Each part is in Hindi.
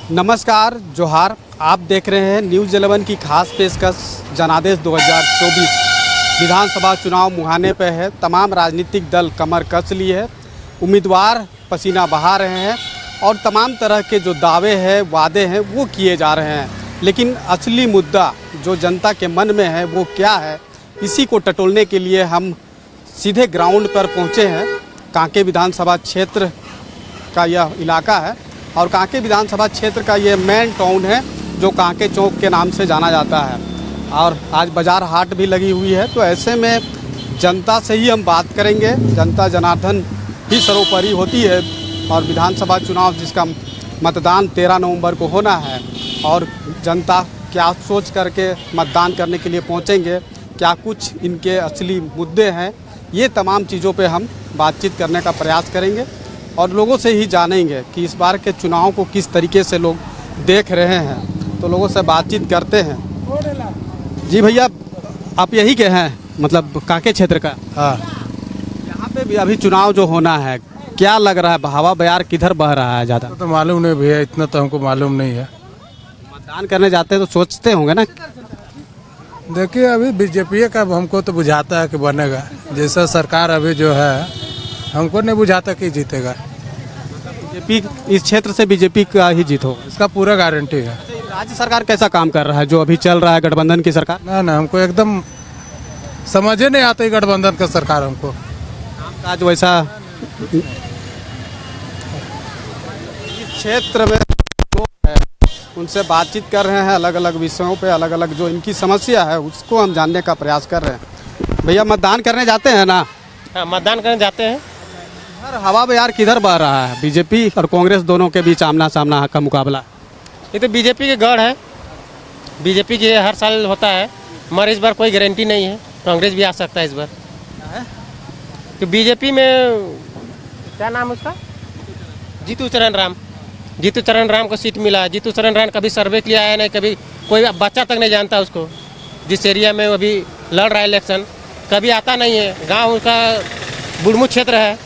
नमस्कार, जोहार। आप देख रहे हैं न्यूज़ 11 की खास पेशकश जनादेश 2024 विधानसभा चुनाव मुहाने पे है। तमाम राजनीतिक दल कमर कस लिए है, उम्मीदवार पसीना बहा रहे हैं और तमाम तरह के जो दावे हैं, वादे हैं वो किए जा रहे हैं। लेकिन असली मुद्दा जो जनता के मन में है वो क्या है, इसी को टटोलने के लिए हम सीधे ग्राउंड पर पहुँचे हैं। कांके विधानसभा क्षेत्र का यह इलाका है और कांके विधानसभा क्षेत्र का ये मेन टाउन है जो कांके चौक के नाम से जाना जाता है। और आज बाज़ार हाट भी लगी हुई है, तो ऐसे में जनता से ही हम बात करेंगे। जनता जनार्दन ही सर्वोपरि होती है और विधानसभा चुनाव जिसका मतदान 13 नवंबर को होना है और जनता क्या सोच करके मतदान करने के लिए पहुंचेंगे, क्या कुछ इनके असली मुद्दे हैं, ये तमाम चीज़ों पे हम बातचीत करने का प्रयास करेंगे और लोगों से ही जानेंगे कि इस बार के चुनाव को किस तरीके से लोग देख रहे हैं। तो लोगों से बातचीत करते हैं। जी भैया, आप यही के हैं, मतलब कांके क्षेत्र का? हाँ, यहाँ पे भी अभी चुनाव जो होना है, क्या लग रहा है, हवा बयार किधर बह रहा है ज़्यादा? तो मालूम नहीं भैया, इतना तो हमको मालूम नहीं है। मतदान करने जाते हैं तो सोचते होंगे ना। देखिए, अभी बीजेपी का हमको तो बुझाता है कि बनेगा। जैसा सरकार अभी जो है, हमको नहीं बुझाता कि जीतेगा। बीजेपी, इस क्षेत्र से बीजेपी का ही जीत होगा, इसका पूरा गारंटी है। राज्य सरकार कैसा काम कर रहा है जो अभी चल रहा है गठबंधन की सरकार? ना, हमको एकदम समझ ही नहीं आता है गठबंधन का सरकार हमको। आज वैसा इस क्षेत्र में लोग हैं, उनसे बातचीत कर रहे हैं अलग अलग विषयों पे, अलग अलग जो इनकी समस्या है उसको हम जानने का प्रयास कर रहे हैं। भैया, मतदान करने जाते हैं ना? हाँ, मतदान करने जाते हैं। सर, हवा बयार किधर बह रहा है? बीजेपी और कांग्रेस दोनों के बीच आमना सामना का मुकाबला। ये तो बीजेपी के गढ़ है, बीजेपी की हर साल होता है, मगर इस बार कोई गारंटी नहीं है, कांग्रेस भी आ सकता है इस बार। तो बीजेपी में क्या नाम उसका, जीतू चरण राम को सीट मिला है। जीतू चरण राम कभी सर्वे के लिए आया नहीं, कभी कोई बच्चा तक नहीं जानता उसको। जिस एरिया में वो अभी लड़ रहा है इलेक्शन, कभी आता नहीं है। गांव उसका बुढ़मू क्षेत्र है,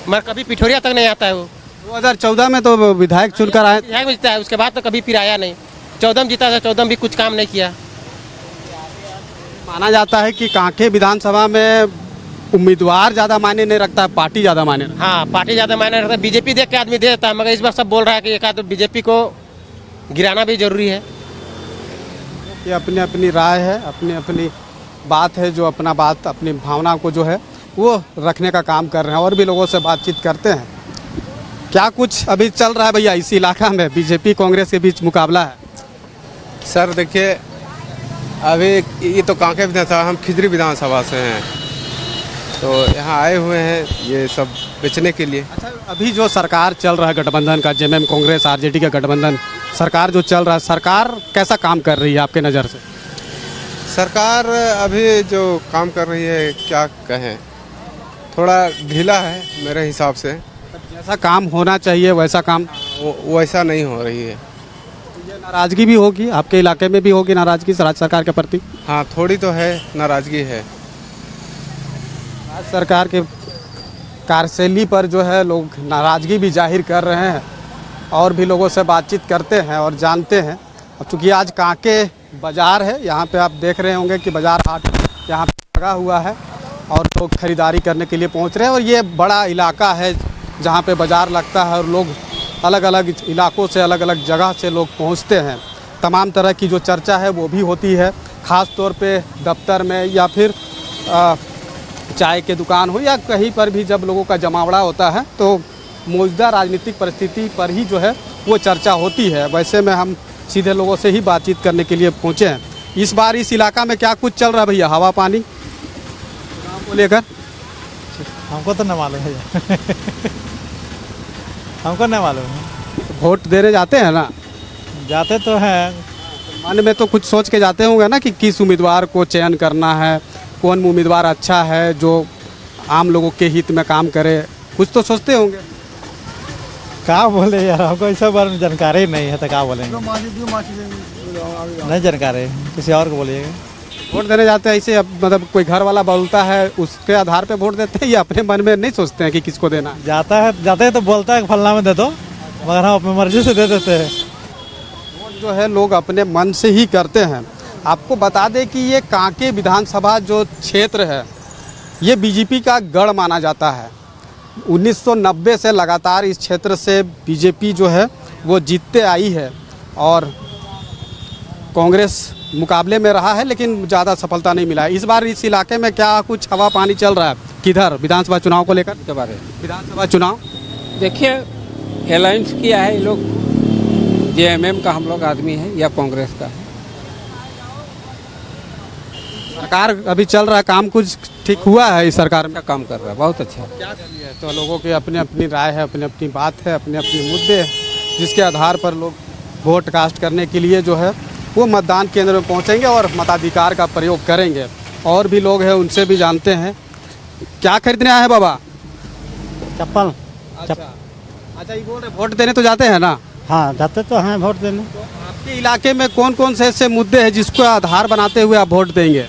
मगर कभी पिठोरिया तक नहीं आता है वो। 2014 में तो विधायक चुनकर आए। विधायक में जीता है, उसके बाद तो कभी फिर आया नहीं। 14 में जीता था, 14 में भी कुछ काम नहीं किया। माना जाता है कि कांके विधानसभा में उम्मीदवार ज़्यादा मायने नहीं रखता है, पार्टी ज़्यादा मायने रखता है। हाँ, पार्टी ज़्यादा मायने रखता है। बीजेपी देख के आदमी दे देता है, मगर इस बार सब बोल रहा है कि एक आध बीजेपी को गिराना भी जरूरी है। ये अपनी अपनी राय है, अपनी अपनी बात है, जो अपना बात, अपनी भावना को जो है वो रखने का काम कर रहे हैं। और भी लोगों से बातचीत करते हैं। क्या कुछ अभी चल रहा है भैया इस इलाका में? बीजेपी कांग्रेस के बीच मुकाबला है। सर देखिए, अभी ये तो कांके विधानसभा, हम खिजरी विधानसभा से हैं, तो यहाँ आए हुए हैं ये सब बेचने के लिए। अच्छा, अभी जो सरकार चल रहा है गठबंधन का, जेएमएम कांग्रेस आरजेडी का गठबंधन सरकार जो चल रहा है, सरकार कैसा काम कर रही है आपके नज़र से? सरकार अभी जो काम कर रही है, क्या कहें, थोड़ा ढीला है मेरे हिसाब से। जैसा काम होना चाहिए वैसा काम वैसा नहीं हो रही है। ये नाराज़गी भी होगी आपके इलाके में, भी होगी नाराज़गी राज्य सरकार के प्रति? हाँ, थोड़ी तो है, नाराज़गी है। राज्य सरकार के कार्यशैली पर जो है लोग नाराज़गी भी जाहिर कर रहे हैं और भी लोगों से बातचीत करते हैं और जानते हैं। अब चूँकि आज कांके बाज़ार है, यहाँ पे आप देख रहे होंगे कि बाज़ार हाट यहाँ पे लगा हुआ है और लोग ख़रीदारी करने के लिए पहुँच रहे हैं। और ये बड़ा इलाका है जहाँ पे बाज़ार लगता है और लोग अलग अलग इलाकों से, अलग अलग जगह से लोग पहुँचते हैं। तमाम तरह की जो चर्चा है वो भी होती है, ख़ास तौर पे दफ्तर में या फिर चाय के दुकान हो या कहीं पर भी जब लोगों का जमावड़ा होता है तो मौजूदा राजनीतिक परिस्थिति पर ही जो है वो चर्चा होती है। वैसे में हम सीधे लोगों से ही बातचीत करने के लिए पहुँचे हैं। इस बार इस इलाका में क्या कुछ चल रहा है भैया, हवा पानी को लेकर? हमको तो नहीं मालूम है हमको नहीं मालूम है। वोट देने जाते हैं ना? जाते तो हैं, मन में तो कुछ सोच के जाते होंगे ना कि किस उम्मीदवार को चयन करना है, कौन उम्मीदवार अच्छा है जो आम लोगों के हित में काम करे, कुछ तो सोचते होंगे। क्या बोले यार, हमको इस बारे में जानकारी नहीं है, तो क्या बोलेंगे, नहीं जानकारी, किसी और को बोलिएगा। वोट देने जाते हैं ऐसे, मतलब कोई घर वाला बोलता है उसके आधार पे वोट देते हैं या अपने मन में नहीं सोचते हैं कि किसको देना है? जाते हैं तो बोलता है फलना में दे दो, मगर हम अपनी मर्जी से दे देते हैं। जो है लोग अपने मन से ही करते हैं। आपको बता दें कि ये कांके विधानसभा जो क्षेत्र है ये बीजेपी का गढ़ माना जाता है। 1990 से लगातार इस क्षेत्र से बीजेपी जो है वो जीतते आई है और कांग्रेस मुकाबले में रहा है, लेकिन ज़्यादा सफलता नहीं मिला है। इस बार इस इलाके में क्या कुछ हवा पानी चल रहा है किधर विधानसभा चुनाव को लेकर? के बारे में विधानसभा चुनाव देखिए अलायंस किया है ये लोग, जेएमएम का हम लोग आदमी है या कांग्रेस का है। सरकार अभी चल रहा है, काम कुछ ठीक हुआ है इस सरकार में? अच्छा काम कर रहा है, बहुत अच्छा। क्या करिए, तो लोगों की अपनी अपनी राय है, अपनी अपनी बात है, अपने अपने मुद्दे हैं जिसके आधार पर लोग वोट कास्ट करने के लिए जो है वो मतदान केंद्र में पहुंचेंगे और मताधिकार का प्रयोग करेंगे। और भी लोग हैं, उनसे भी जानते हैं। क्या खरीदने आए हैं बाबा? चप्पल। अच्छा, ये बोल रहे वोट देने तो जाते हैं ना? हाँ, जाते तो हैं वोट देने। आपके इलाके में कौन कौन से ऐसे मुद्दे हैं जिसको आधार बनाते हुए आप वोट देंगे?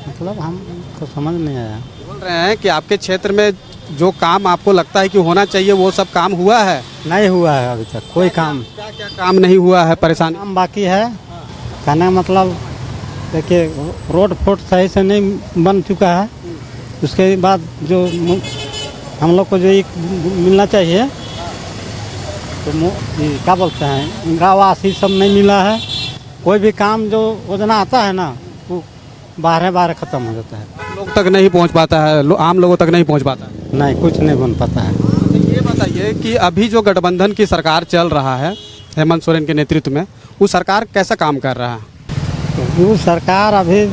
मतलब हमको समझ नहीं आया। बोल रहे हैं कि आपके क्षेत्र में जो काम आपको लगता है कि होना चाहिए वो सब काम हुआ है? नहीं हुआ है अभी तक कोई काम। क्या क्या काम नहीं हुआ है? परेशानी काम बाकी है। कहने का मतलब देखिए रोड फोड सही से नहीं बन चुका है। उसके बाद जो हम लोग को जो एक मिलना चाहिए तो ये क्या बोलते हैं इंदिरा आवास ही सब नहीं मिला है। कोई भी काम जो योजना आता है ना वो बारह ख़त्म हो जाता है। लोग तक नहीं पहुंच पाता है, आम लोगों तक नहीं पहुंच पाता है। नहीं, कुछ नहीं बन पाता है। तो ये बताइए कि अभी जो गठबंधन की सरकार चल रहा है हेमंत सोरेन के नेतृत्व में, वो सरकार कैसा काम कर रहा है? तो वो सरकार अभी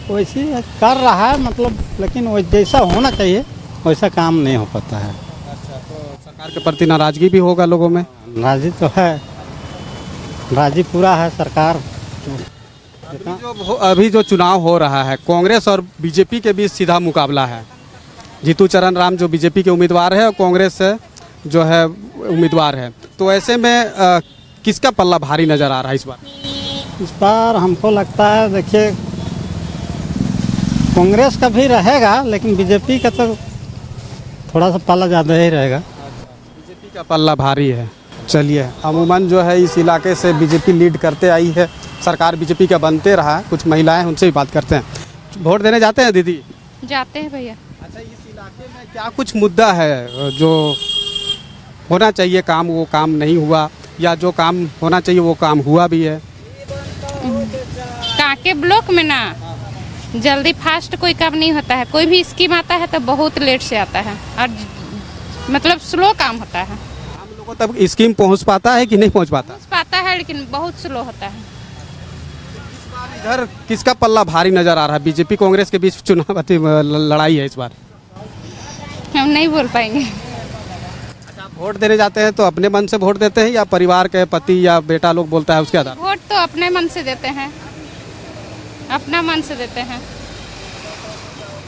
वैसे कर रहा है मतलब, लेकिन वो जैसा होना चाहिए वैसा काम नहीं हो पाता है। अच्छा, तो सरकार के प्रति नाराजगी भी होगा लोगों में? राजी तो है, राजी पूरा है सरकार। अभी जो चुनाव हो रहा है कांग्रेस और बीजेपी के बीच सीधा मुकाबला है। जीतू चरण राम जो बीजेपी के उम्मीदवार है और कांग्रेस से जो है उम्मीदवार है, तो ऐसे में किसका पल्ला भारी नज़र आ रहा है इस बार? इस बार हमको लगता है देखिए कांग्रेस का भी रहेगा, लेकिन बीजेपी का तो थोड़ा सा पल्ला ज़्यादा ही रहेगा। बीजेपी का पल्ला भारी है। चलिए, अमूमन जो है इस इलाके से बीजेपी लीड करते आई है, सरकार बीजेपी का बनते रहा है। कुछ महिलाएं उनसे भी बात करते हैं। वोट देने जाते हैं दीदी? जाते हैं भैया। अच्छा, इस इलाके में क्या कुछ मुद्दा है जो होना चाहिए काम वो काम नहीं हुआ, या जो काम होना चाहिए वो काम हुआ भी है? कांके ब्लॉक में ना जल्दी फास्ट कोई काम नहीं होता है। कोई भी स्कीम आता है तो बहुत लेट से आता है और मतलब स्लो काम होता है। आम लोगों तक स्कीम पहुंच पाता है कि नहीं पहुंच पाता? पहुंच पाता है लेकिन बहुत स्लो होता है। इधर किसका पल्ला भारी नजर आ रहा है? बीजेपी कांग्रेस के बीच चुनाव लड़ाई है इस बार। हम नहीं बोल पाएंगे। अच्छा, आप वोट देने जाते हैं तो अपने मन से वोट देते हैं या परिवार के पति या बेटा लोग बोलता है उसके आधार? वोट तो अपने मन से देते हैं, अपना मन से देते हैं।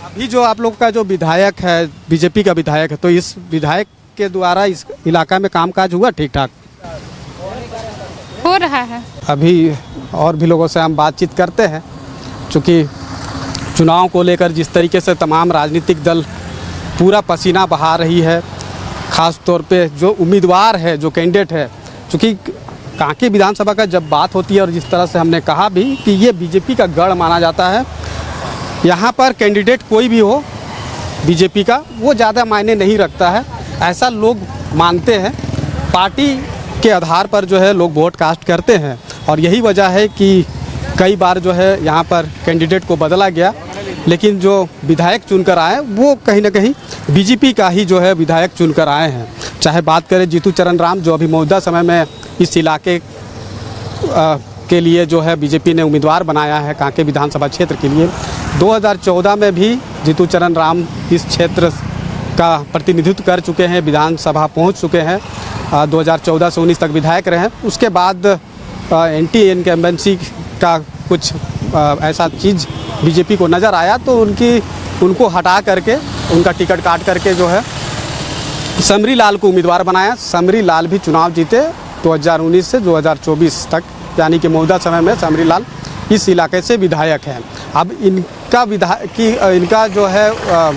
अभी जो आप लोग का जो विधायक है, बीजेपी का विधायक है, तो इस विधायक के द्वारा इस इलाका में कामकाज हुआ ठीक ठाक? हो रहा है। अभी और भी लोगों से हम बातचीत करते हैं, क्योंकि चुनाव को लेकर जिस तरीके से तमाम राजनीतिक दल पूरा पसीना बहा रही है, ख़ास तौर पे जो उम्मीदवार है, जो कैंडिडेट है, क्योंकि कांके विधानसभा का जब बात होती है और जिस तरह से हमने कहा भी कि ये बीजेपी का गढ़ माना जाता है, यहाँ पर कैंडिडेट कोई भी हो बीजेपी का वो ज़्यादा मायने नहीं रखता है, ऐसा लोग मानते हैं। पार्टी के आधार पर जो है लोग वोट कास्ट करते हैं और यही वजह है कि कई बार जो है यहाँ पर कैंडिडेट को बदला गया, लेकिन जो विधायक चुनकर आए वो कहीं ना कहीं बीजेपी का ही जो है विधायक चुनकर आए हैं। चाहे बात करें जीतू चरण राम, जो अभी मौजूदा समय में इस इलाके के लिए जो है बीजेपी ने उम्मीदवार बनाया है कांके विधानसभा क्षेत्र के लिए। 2014 में भी जीतू चरण राम इस क्षेत्र का प्रतिनिधित्व कर चुके हैं, विधानसभा पहुंच चुके हैं। 2014 से 19 तक विधायक रहे। उसके बाद एंटी इनकम्बेंसी का कुछ ऐसा चीज़ बीजेपी को नज़र आया तो उनको हटा करके उनका टिकट काट करके जो है समरी लाल को उम्मीदवार बनाया। समरी लाल भी चुनाव जीते 2019 से 2024 तक, यानी कि मौजूदा समय में समरी लाल इस इलाके से विधायक हैं। अब इनका जो है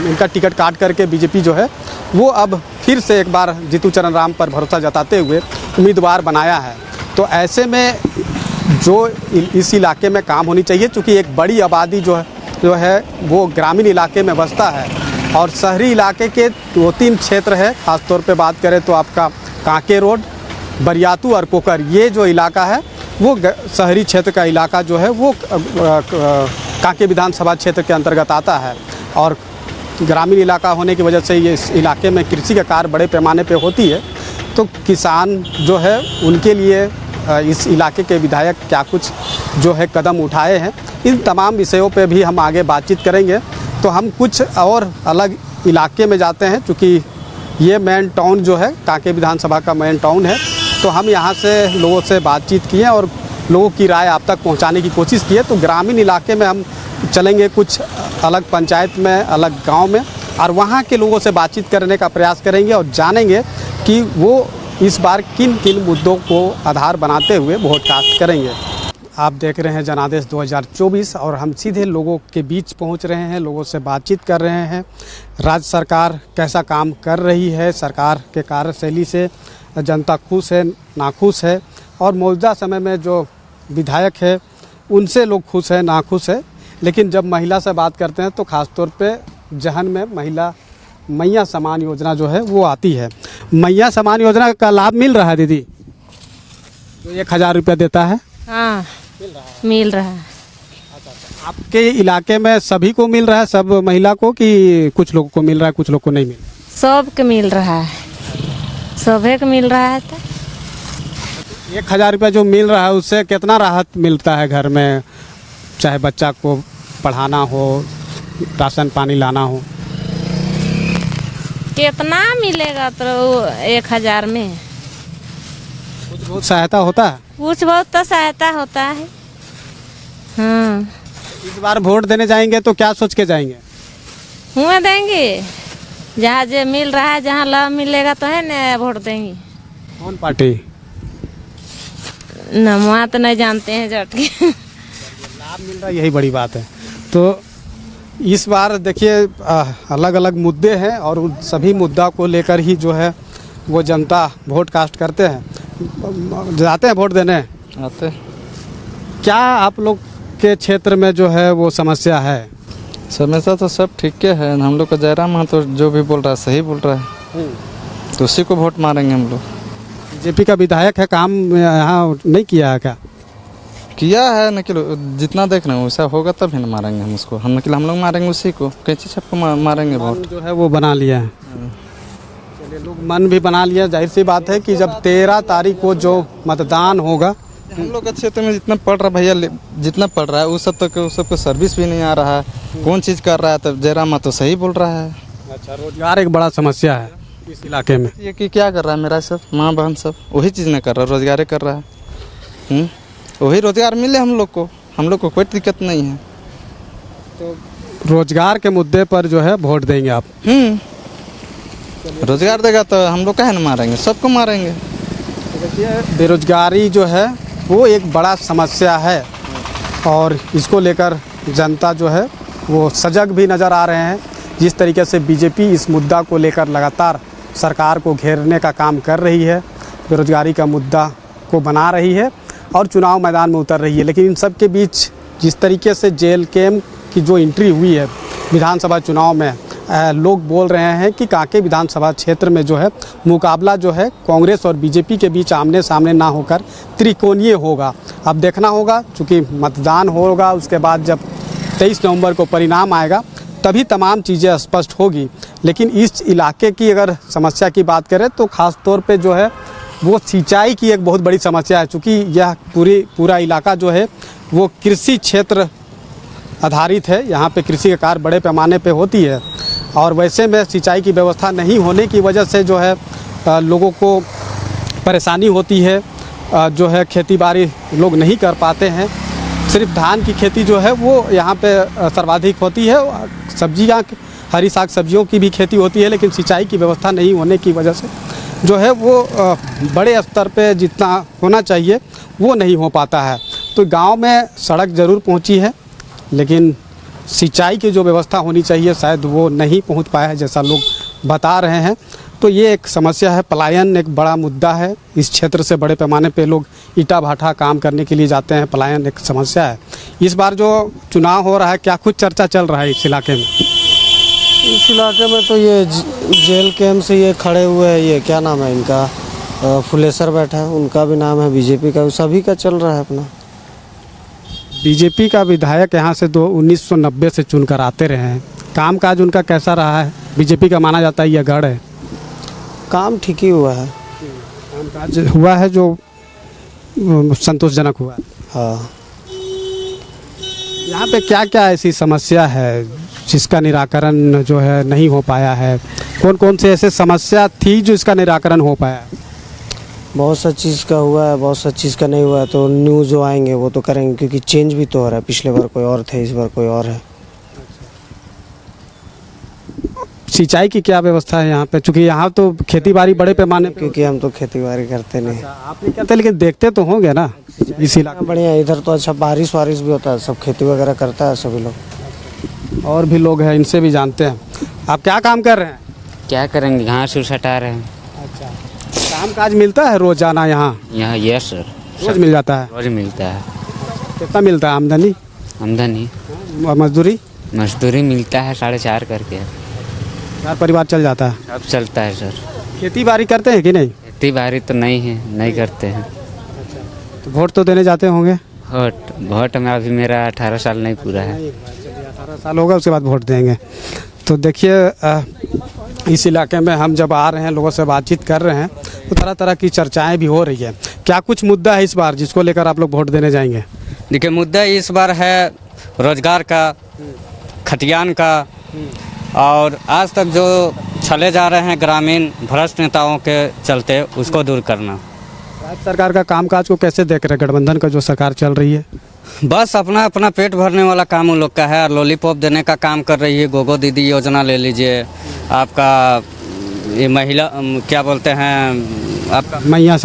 इनका टिकट काट करके बीजेपी जो है वो अब फिर से एक बार जीतू चरण राम पर भरोसा जताते हुए उम्मीदवार बनाया है। तो ऐसे में जो इस इलाके में काम होनी चाहिए, चूँकि एक बड़ी आबादी जो है वो ग्रामीण इलाके में बसता है और शहरी इलाके के 2-3 क्षेत्र है। ख़ास तौर पे बात करें तो आपका कांके रोड, बरियातू और कोकर, ये जो इलाका है वो शहरी क्षेत्र का इलाका जो है वो कांके विधानसभा क्षेत्र के अंतर्गत आता है। और ग्रामीण इलाका होने की वजह से ये इस इलाके में कृषि का कार्य बड़े पैमाने पे होती है। तो किसान जो है उनके लिए इस इलाके के विधायक क्या कुछ जो है कदम उठाए हैं, इन तमाम विषयों पे भी हम आगे बातचीत करेंगे। तो हम कुछ और अलग इलाके में जाते हैं, चूँकि ये मेन टाउन जो है कांके विधानसभा का मेन टाउन है। तो हम यहाँ से लोगों से बातचीत किए और लोगों की राय आप तक पहुँचाने की कोशिश की है। तो ग्रामीण इलाके में हम चलेंगे, कुछ अलग पंचायत में, अलग गांव में, और वहाँ के लोगों से बातचीत करने का प्रयास करेंगे और जानेंगे कि वो इस बार किन किन मुद्दों को आधार बनाते हुए वोट कास्ट करेंगे। आप देख रहे हैं जनादेश 2024 और हम सीधे लोगों के बीच पहुंच रहे हैं, लोगों से बातचीत कर रहे हैं। राज्य सरकार कैसा काम कर रही है, सरकार के कार्यशैली से जनता खुश है, नाखुश है, और मौजूदा समय में जो विधायक है उनसे लोग खुश है, नाखुश है। लेकिन जब महिला से बात करते हैं तो ख़ास तौर पे जहन में महिला मैया समान योजना जो है वो आती है। मैया समान योजना का लाभ मिल रहा है दीदी? जो 1000 रुपया देता है? हाँ, मिल रहा है। आपके इलाके में सभी को मिल रहा है, सब महिला को, कि कुछ लोगों को मिल रहा है, कुछ लोग को नहीं मिल रहा? सबके मिल रहा है, सभी को मिल रहा है। तो 1000 रुपया जो मिल रहा है उससे कितना राहत मिलता है घर में, चाहे बच्चा को पढ़ाना हो, राशन पानी लाना हो? कितना मिलेगा तो 1000 में कुछ बहुत सहायता होता है? कुछ बहुत तो सहायता होता है। हाँ, इस बार वोट देने जाएंगे तो क्या सोच के जाएंगे? हुआ देंगे, जहाँ जो मिल रहा है, जहाँ लाभ मिलेगा तो है ना वोट देंगे। कौन पार्टी? नमवा तो नहीं जानते हैं जट के। लाभ मिल रहा है, यही बड़ी बात है। तो इस बार देखिए अलग अलग मुद्दे हैं और उन सभी मुद्दा को लेकर ही जो है वो जनता वोट कास्ट करते हैं, जाते हैं वोट देने आते। क्या आप लोग के क्षेत्र में जो है वो समस्या है? समस्या तो सब ठीक है। हम लोग का जयराम हाँ तो जो भी बोल रहा है सही बोल रहा है, तो उसी को वोट मारेंगे हम लोग। बीजेपी का विधायक है, काम यहाँ नहीं किया है क्या? किया है न कि जितना देख रहे हैं वैसा होगा तब ही न मारेंगे हम उसको। हम लोग मारेंगे उसी को, कैसे सबको मारेंगे वोट। जो है वो बना लिया है। चलिए, लोग मन भी बना लिया। जाहिर सी बात है कि जब 13 तारीख को जो मतदान होगा, हम लोग के क्षेत्र में जितना पढ़ रहा भैया, जितना पढ़ रहा है उस सब तक उस सबको सर्विस भी नहीं आ रहा है। कौन चीज़ कर रहा है, तब जयराम तो सही बोल रहा है। अच्छा, रोजगार एक बड़ा समस्या है इस इलाके में। ये कि क्या कर रहा है मेरा सब माँ बहन सब वही चीज़ नहीं कर रहा, रोजगार कर रहा है। वही रोजगार मिले हम लोग को कोई दिक्कत नहीं है। तो रोजगार के मुद्दे पर जो है वोट देंगे आप? रोजगार देगा तो हम लोग काहे न मारेंगे, सबको मारेंगे। देखिए, बेरोजगारी जो है वो एक बड़ा समस्या है और इसको लेकर जनता जो है वो सजग भी नज़र आ रहे हैं। जिस तरीके से बीजेपी इस मुद्दा को लेकर लगातार सरकार को घेरने का काम कर रही है, बेरोजगारी का मुद्दा को बना रही है और चुनाव मैदान में उतर रही है। लेकिन इन सब के बीच जिस तरीके से जेल कैम्प की जो एंट्री हुई है विधानसभा चुनाव में, लोग बोल रहे हैं कि कांके विधानसभा क्षेत्र में जो है मुकाबला जो है कांग्रेस और बीजेपी के बीच आमने सामने ना होकर त्रिकोणीय होगा। अब देखना होगा, चूँकि मतदान होगा, उसके बाद जब 23 नवंबर को परिणाम आएगा तभी तमाम चीज़ें स्पष्ट होगी। लेकिन इस इलाके की अगर समस्या की बात करें तो ख़ास तौर पे जो है वो सिंचाई की एक बहुत बड़ी समस्या है। चूँकि यह पूरा इलाका जो है वो कृषि क्षेत्र आधारित है, यहाँ पे कृषि का कार्य बड़े पैमाने पे होती है और वैसे में सिंचाई की व्यवस्था नहीं होने की वजह से जो है लोगों को परेशानी होती है। जो है खेती बाड़ी लोग नहीं कर पाते हैं। सिर्फ धान की खेती जो है वो यहाँ पे सर्वाधिक होती है। सब्जियाँ, हरी साग सब्जियों की भी खेती होती है, लेकिन सिंचाई की व्यवस्था नहीं होने की वजह से जो है वो बड़े स्तर पे जितना होना चाहिए वो नहीं हो पाता है। तो गांव में सड़क ज़रूर पहुंची है, लेकिन सिंचाई की जो व्यवस्था होनी चाहिए शायद वो नहीं पहुंच पाया है, जैसा लोग बता रहे हैं। तो ये एक समस्या है, पलायन एक बड़ा मुद्दा है इस क्षेत्र से। बड़े पैमाने पे लोग ईटा भाटा काम करने के लिए जाते हैं, पलायन एक समस्या है। इस बार जो चुनाव हो रहा है, क्या कुछ चर्चा चल रहा है इस इलाके में? इस इलाके में तो ये जेल कैंप से ये खड़े हुए हैं, ये क्या नाम है इनका, फुलेसर बैठा है, उनका भी नाम है, बीजेपी का, सभी का चल रहा है अपना। बीजेपी का विधायक यहाँ से 1990 से चुनकर आते रहे हैं, कामकाज उनका कैसा रहा है? बीजेपी का माना जाता है यह गढ़ है। काम ठीक ही हुआ है, कामकाज हुआ है जो संतोषजनक हुआ है। हाँ। यहाँ पे क्या क्या ऐसी समस्या है जिसका निराकरण जो है नहीं हो पाया है? कौन कौन से ऐसे समस्या थी जो इसका निराकरण हो पाया है? बहुत सा चीज़ का हुआ है, बहुत सा चीज़ का नहीं हुआ है। तो न्यूज़ जो आएंगे वो तो करेंगे, क्योंकि चेंज भी तो हो रहा है। पिछले बार कोई और थे, इस बार कोई और है। सिंचाई की क्या व्यवस्था है यहाँ पे? चूँकि यहाँ तो खेती बाड़ी बड़े पैमाने पे, क्योंकि हम तो खेती बाड़ी करते नहीं। आप नहीं करते लेकिन देखते तो होंगे ना इस इलाके बढ़िया, इधर तो अच्छा बारिश वारिश भी होता है, सब खेती वगैरह करता है सभी लोग। और भी लोग हैं, इनसे भी जानते हैं। आप क्या काम कर रहे हैं? क्या करेंगे, घास उस हटा रहे हैं। अच्छा, काम काज मिलता है रोजाना यहाँ? यहाँ यस सर, रोज मिल जाता है? रोज मिलता है। कितना मिलता है आमदनी? आमदनी मजदूरी? मजदूरी मिलता है 4.5 करके। घर परिवार चल जाता है? सब चलता है सर। खेती बाड़ी करते हैं कि नहीं? खेती बाड़ी तो नहीं है, नहीं करते हैं। तो वोट तो देने जाते होंगे? वोट में अभी मेरा 18 साल नहीं पूरा है। 18 साल होगा, उसके बाद वोट देंगे। तो देखिए, इस इलाके में हम जब आ रहे हैं, लोगों से बातचीत कर रहे हैं, तो तरह तरह की चर्चाएं भी हो रही है। क्या कुछ मुद्दा है इस बार जिसको लेकर आप लोग वोट देने जाएंगे? देखिए, मुद्दा इस बार है रोजगार का, खतियान का, और आज तक जो चले जा रहे हैं ग्रामीण भ्रष्ट नेताओं के चलते, उसको दूर करना। राज्य सरकार का कामकाज को कैसे देख रहे हैं? गठबंधन का जो सरकार चल रही है, बस अपना अपना पेट भरने वाला काम उन लोग का है, और लॉलीपॉप देने का काम कर रही है। गोगो दीदी योजना ले लीजिए, आपका ये महिला क्या बोलते हैं, आपका मैया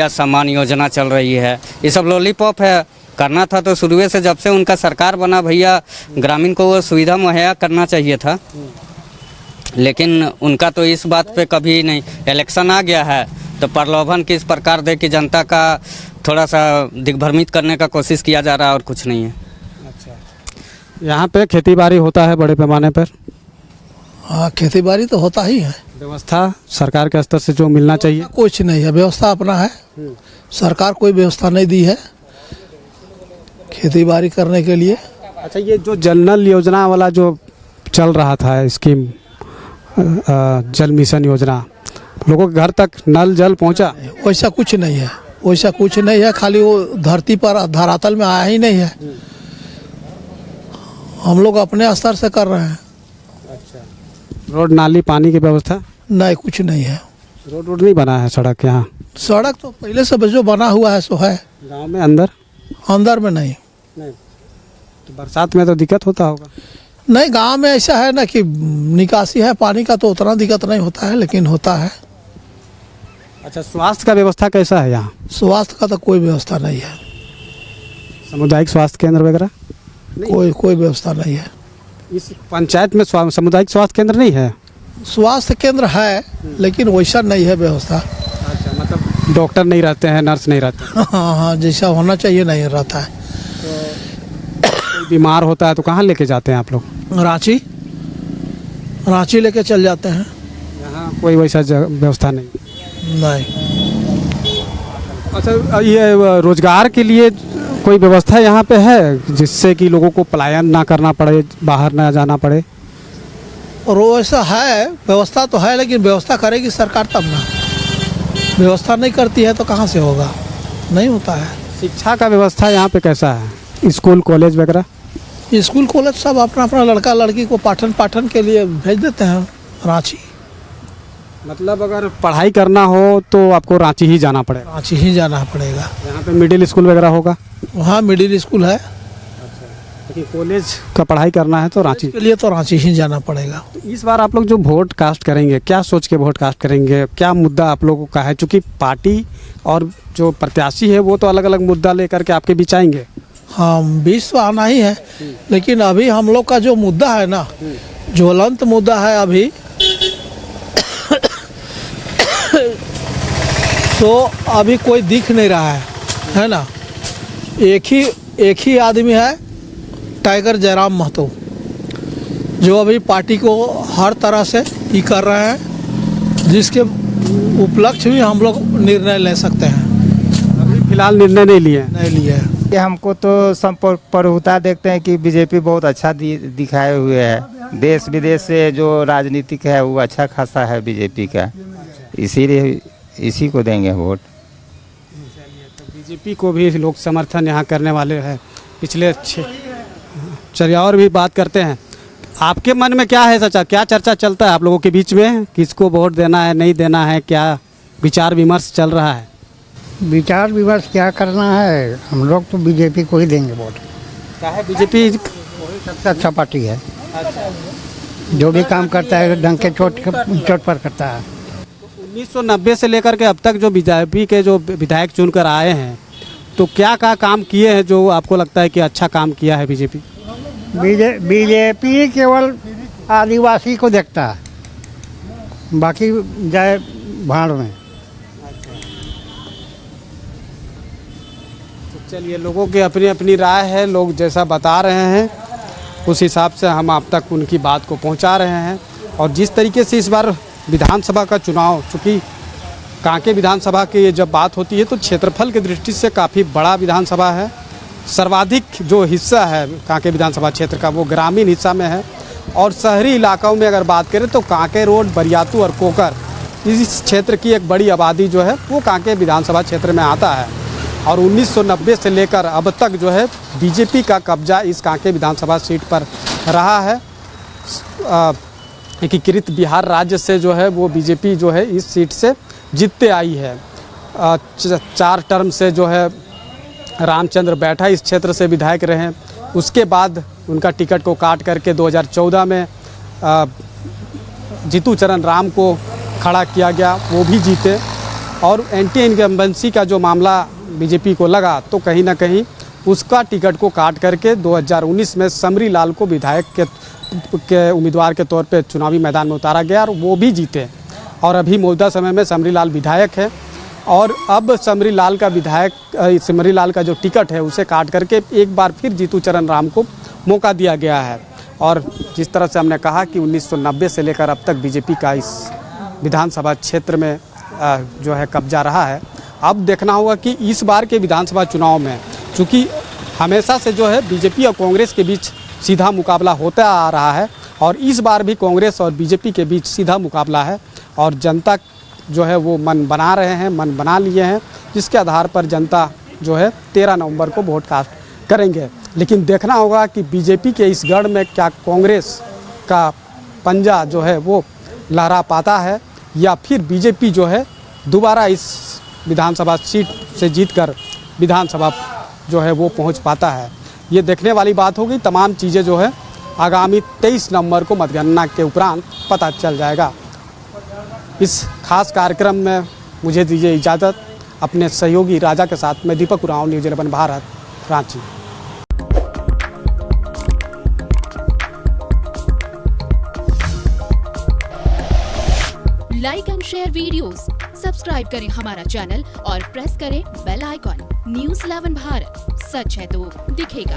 सम्मान योजना चल रही है। ये सब लॉलीपॉप है। करना था तो शुरू से, जब से उनका सरकार बना भैया, ग्रामीण को वो सुविधा मुहैया करना चाहिए था, लेकिन उनका तो इस बात पे कभी नहीं। इलेक्शन आ गया है तो प्रलोभन किस प्रकार दे कि जनता का थोड़ा सा दिग्भ्रमित करने का कोशिश किया जा रहा है, और कुछ नहीं है। अच्छा, यहाँ पे खेती बाड़ी होता है बड़े पैमाने पर? हाँ, खेती बाड़ी तो होता ही है। व्यवस्था सरकार के स्तर से जो मिलना चाहिए? कुछ नहीं है, व्यवस्था अपना है, सरकार कोई व्यवस्था नहीं दी है खेती बाड़ी करने के लिए। अच्छा, ये जो जल नल योजना वाला जो चल रहा था स्कीम, जल मिशन योजना, लोगों के घर तक नल जल पहुंचा? वैसा कुछ नहीं है, वैसा कुछ नहीं है। खाली वो धरती पर, धरातल में आया ही नहीं है। हम लोग अपने स्तर से कर रहे हैं। अच्छा, रोड नाली पानी की व्यवस्था? नहीं, कुछ नहीं है। रोड नहीं बना है? सड़क यहाँ? सड़क तो पहले से जो बना हुआ है सो है। गांव में अंदर में नहीं। तो बरसात में तो दिक्कत होता होगा? नहीं, गांव में ऐसा है ना कि निकासी है पानी का, तो उतना दिक्कत नहीं होता है, लेकिन होता है। अच्छा, स्वास्थ्य का व्यवस्था कैसा है यहाँ? स्वास्थ्य का तो कोई व्यवस्था नहीं है। सामुदायिक स्वास्थ्य केंद्र वगैरह? कोई व्यवस्था नहीं है। इस पंचायत में सामुदायिक स्वास्थ्य केंद्र नहीं है? स्वास्थ्य केंद्र है, लेकिन वैसा नहीं है व्यवस्था। अच्छा, मतलब डॉक्टर नहीं रहते हैं, नर्स नहीं रहते? हाँ, जैसा होना चाहिए नहीं रहता है। कोई बीमार होता है तो कहाँ लेके जाते हैं आप लोग? रांची लेके चल जाते हैं। यहाँ कोई वैसा व्यवस्था नहीं? अच्छा, ये रोजगार के लिए कोई व्यवस्था यहाँ पे है जिससे कि लोगों को पलायन ना करना पड़े, बाहर ना जाना पड़े? और वैसा है, व्यवस्था तो है, लेकिन व्यवस्था करेगी सरकार तब ना। व्यवस्था नहीं करती है तो कहाँ से होगा? नहीं होता है। शिक्षा का व्यवस्था यहाँ पे कैसा है? स्कूल कॉलेज वगैरह? स्कूल कॉलेज सब अपना अपना लड़का लड़की को पाठन के लिए भेज देते हैं रांची। मतलब अगर पढ़ाई करना हो तो आपको रांची ही जाना पड़ेगा? रांची ही जाना पड़ेगा। यहाँ पे मिडिल स्कूल वगैरह होगा? वहाँ मिडिल स्कूल है। लेकिन कॉलेज का पढ़ाई करना है तो रांची के लिए तो रांची ही जाना पड़ेगा। तो इस बार आप लोग जो वोट कास्ट करेंगे, क्या सोच के वोट कास्ट करेंगे? क्या मुद्दा आप लोगों का है? चूँकि पार्टी और जो प्रत्याशी है वो तो अलग अलग मुद्दा लेकर के आपके बीच आएंगे। हाँ, बीच तो आना ही है, लेकिन अभी हम लोग का जो मुद्दा है ना, ज्वलंत मुद्दा है अभी, तो अभी कोई दिख नहीं रहा है ना। एक ही आदमी है, टाइगर जयराम महतो, जो अभी पार्टी को हर तरह से ही कर रहे हैं, जिसके उपलक्ष्य भी हम लोग निर्णय ले सकते हैं। अभी फिलहाल निर्णय नहीं लिए हैं। ये हमको तो संप्रभुता देखते हैं कि बीजेपी बहुत अच्छा दिखाए हुए है। देश विदेश से जो राजनीतिक है वो अच्छा खासा है बीजेपी का, इसीलिए इसी को देंगे वोट। बीजेपी को भी लोग समर्थन यहाँ करने वाले हैं पिछले चलिए और भी बात करते हैं। आपके मन में क्या है चाचा, क्या चर्चा चलता है आप लोगों के बीच में, किसको वोट देना है नहीं देना है, क्या विचार विमर्श चल रहा है? विचार विमर्श क्या करना है, हम लोग तो बीजेपी को ही देंगे वोट। क्या है बीजेपी सबसे अच्छा पार्टी है। जो भी काम करता है ढंग के चोट पर करता है। 1990 से लेकर के अब तक जो बीजेपी के जो विधायक चुनकर आए हैं, तो क्या काम किए हैं जो आपको लगता है कि अच्छा काम किया है बीजेपी? बीजेपी केवल आदिवासी को देखता है, बाकी जाए भाड़ में। तो चलिए, लोगों की अपनी अपनी राय है, लोग जैसा बता रहे हैं उस हिसाब से हम आप तक उनकी बात को पहुंचा रहे हैं। और जिस तरीके से इस बार विधानसभा का चुनाव, चूँकि कांके विधानसभा की ये जब बात होती है तो क्षेत्रफल की दृष्टि से काफ़ी बड़ा विधानसभा है। सर्वाधिक जो हिस्सा है कांके विधानसभा क्षेत्र का वो ग्रामीण हिस्सा में है, और शहरी इलाकों में अगर बात करें तो कांके रोड, बरियातू और कोकर, इस क्षेत्र की एक बड़ी आबादी जो है वो कांके विधानसभा क्षेत्र में आता है। और 1990 से लेकर अब तक जो है बीजेपी का कब्जा इस कांके विधानसभा सीट पर रहा है। एकीकृत बिहार राज्य से जो है वो बीजेपी जो है इस सीट से जीतते आई है। 4 टर्म से जो है रामचंद्र बैठा इस क्षेत्र से विधायक रहे। उसके बाद उनका टिकट को काट करके 2014 में जीतू चरण राम को खड़ा किया गया, वो भी जीते। और एंटी इनकम्बेंसी का जो मामला बीजेपी को लगा तो कहीं ना कहीं उसका टिकट को काट करके 2019 में समरी लाल को विधायक के उम्मीदवार के तौर पे चुनावी मैदान में उतारा गया और वो भी जीते। और अभी मौजूदा समय में समरी लाल विधायक है, और अब समरी लाल का जो टिकट है उसे काट करके एक बार फिर जीतू चरण राम को मौका दिया गया है। और जिस तरह से हमने कहा कि 1990 से लेकर अब तक बीजेपी का इस विधानसभा क्षेत्र में जो है कब्जा रहा है। अब देखना होगा कि इस बार के विधानसभा चुनाव में, चूँकि हमेशा से जो है बीजेपी और कांग्रेस के बीच सीधा मुकाबला होता आ रहा है, और इस बार भी कांग्रेस और बीजेपी के बीच सीधा मुकाबला है। और जनता जो है वो मन बना रहे हैं, मन बना लिए हैं, जिसके आधार पर जनता जो है 13 नवंबर को वोट कास्ट करेंगे। लेकिन देखना होगा कि बीजेपी के इस गढ़ में क्या कांग्रेस का पंजा जो है वो लहरा पाता है, या फिर बीजेपी जो है दोबारा इस विधानसभा सीट से जीतकर विधानसभा जो है वो पहुंच पाता है। ये देखने वाली बात होगी। तमाम चीज़ें जो है आगामी 23 नवंबर को मतगणना के उपरांत पता चल जाएगा। इस खास कार्यक्रम में मुझे दीजिए इजाज़त। अपने सहयोगी राजा के साथ मैं Deepak Oraon, news 11 Bharat, Ranchi. Like and share videos, subscribe करें हमारा चैनल और प्रेस करें बेल आइकॉन। न्यूज़ 11 भारत, सच है तो दिखेगा।